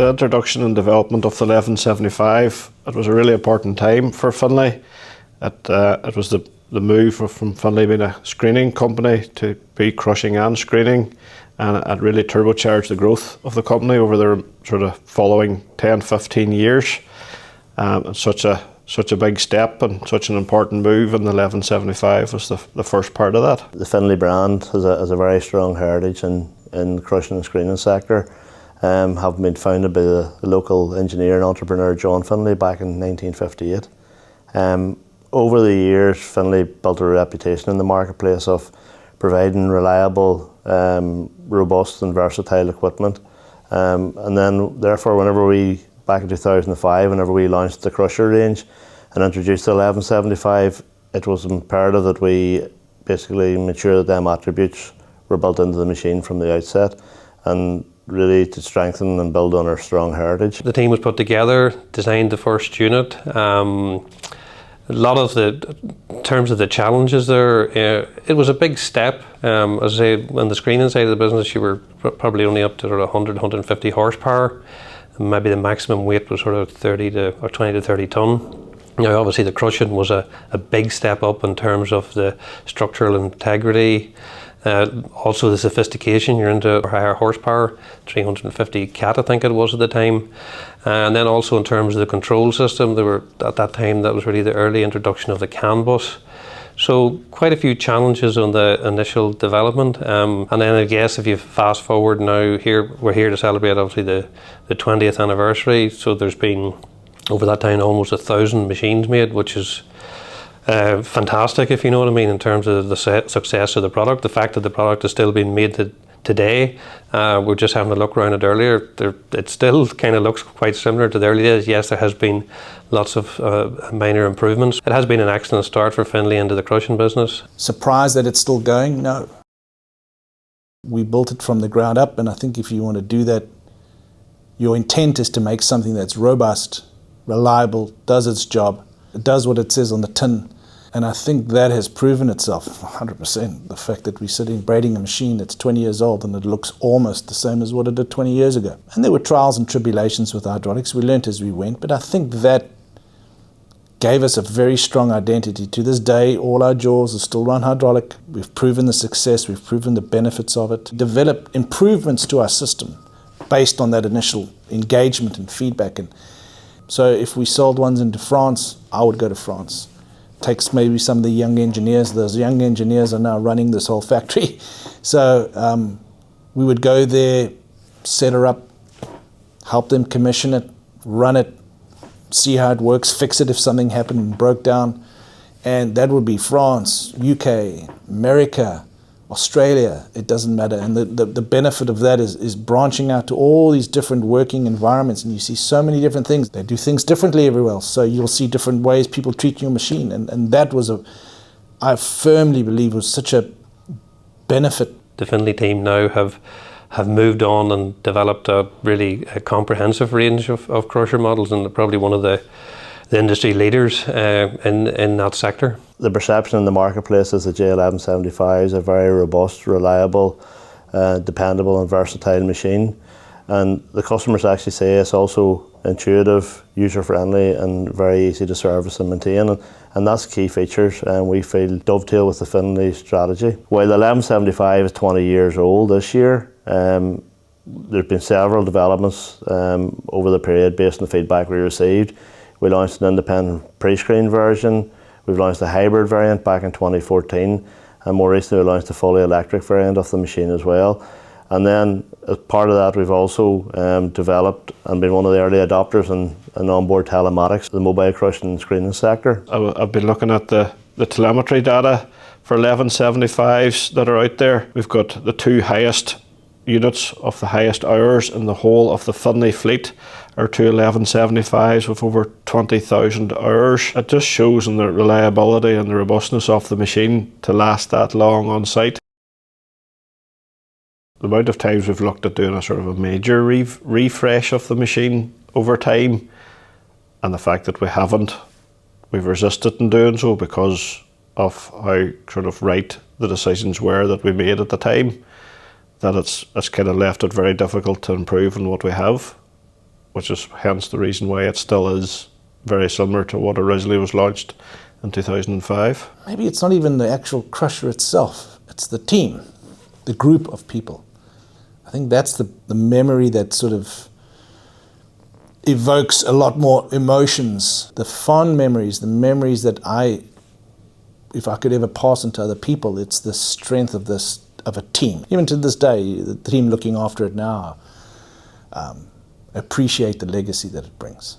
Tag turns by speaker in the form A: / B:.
A: the introduction and development of the 1175, it was a really important time for Finlay. It was the move from Finlay being a screening company to be crushing and screening, and it really turbocharged the growth of the company over the sort of following 10-15 years. Such a big step and such an important move in the 1175 was the first part of that.
B: The Finlay brand has a very strong heritage in crushing and screening sector, having been founded by the local engineer and entrepreneur John Finlay back in 1958. Over the years, Finlay built a reputation in the marketplace of providing reliable, robust and versatile equipment. And then therefore back in 2005, whenever we launched the crusher range and introduced the 1175, it was imperative that we basically made sure that them attributes were built into the machine from the outset, and really to strengthen and build on our strong heritage.
C: The team was put together, designed the first unit. A lot of in terms of the challenges there, it was a big step. As I say, on the screening side of the business, you were probably only up to 100, 150 horsepower. Maybe the maximum weight was sort of 20 to 30 tonne. Now obviously the crushing was a big step up in terms of the structural integrity, also the sophistication. You're into higher horsepower, 350 cat I think it was at the time. And then also in terms of the control system, at that time that was really the early introduction of the CAN bus. So quite a few challenges on the initial development, and then I guess if you fast forward now, we're here to celebrate obviously the 20th anniversary. So there's been over that time almost 1,000 machines made, which is fantastic, if you know what I mean, in terms of the success of the product. The fact that the product is still being made today, we're just having a look around it earlier. It still kind of looks quite similar to the early days. Yes, there has been lots of minor improvements. It has been an excellent start for Finlay into the crushing business.
D: Surprised that it's still going? No. We built it from the ground up, and I think if you want to do that, your intent is to make something that's robust, reliable, does its job, it does what it says on the tin. And I think that has proven itself 100%. The fact that we're sitting braiding a machine that's 20 years old and it looks almost the same as what it did 20 years ago. And there were trials and tribulations with hydraulics. We learnt as we went, but I think that gave us a very strong identity. To this day, all our jaws are still run hydraulic. We've proven the success, we've proven the benefits of it. Developed improvements to our system based on that initial engagement and feedback. And so if we sold ones into France, I would go to France. Takes maybe some of the young engineers. Those young engineers are now running this whole factory. So we would go there, set her up, help them commission it, run it, see how it works, fix it if something happened and broke down. And that would be France, UK, America, Australia, it doesn't matter. And the benefit of that is branching out to all these different working environments, and you see so many different things. They do things differently everywhere else, so you'll see different ways people treat your machine, and that was I firmly believe was such a benefit.
C: The Finlay team now have moved on and developed a really comprehensive range of crusher models, and they're probably one of the industry leaders in that sector.
B: The perception in the marketplace is that J1175 is a very robust, reliable, dependable and versatile machine. And the customers actually say it's also intuitive, user-friendly and very easy to service and maintain. And that's key features, and we feel dovetail with the Finlay strategy. While the 1175 is 20 years old this year, there's been several developments over the period based on the feedback we received. We launched an independent pre-screen version. We've launched a hybrid variant back in 2014, and more recently we launched a fully electric variant of the machine as well. And then as part of that, we've also developed and been one of the early adopters in onboard telematics, the mobile crushing and screening sector.
A: I've been looking at the telemetry data for 1175s that are out there. We've got the two highest units of the highest hours in the whole of the Finlay fleet are two 1175s with over 20,000 hours. It just shows in the reliability and the robustness of the machine to last that long on site. The amount of times we've looked at doing a sort of a major refresh of the machine over time, and the fact that we've resisted in doing so because of how sort of right the decisions were that we made at the time, that it's kind of left it very difficult to improve on what we have. which is hence the reason why it still is very similar to what originally was launched in 2005.
D: Maybe it's not even the actual crusher itself, it's the team, the group of people. I think that's the memory that sort of evokes a lot more emotions. The fond memories, the memories that if I could ever pass on to other people, it's the strength of a team. Even to this day, the team looking after it now appreciate the legacy that it brings.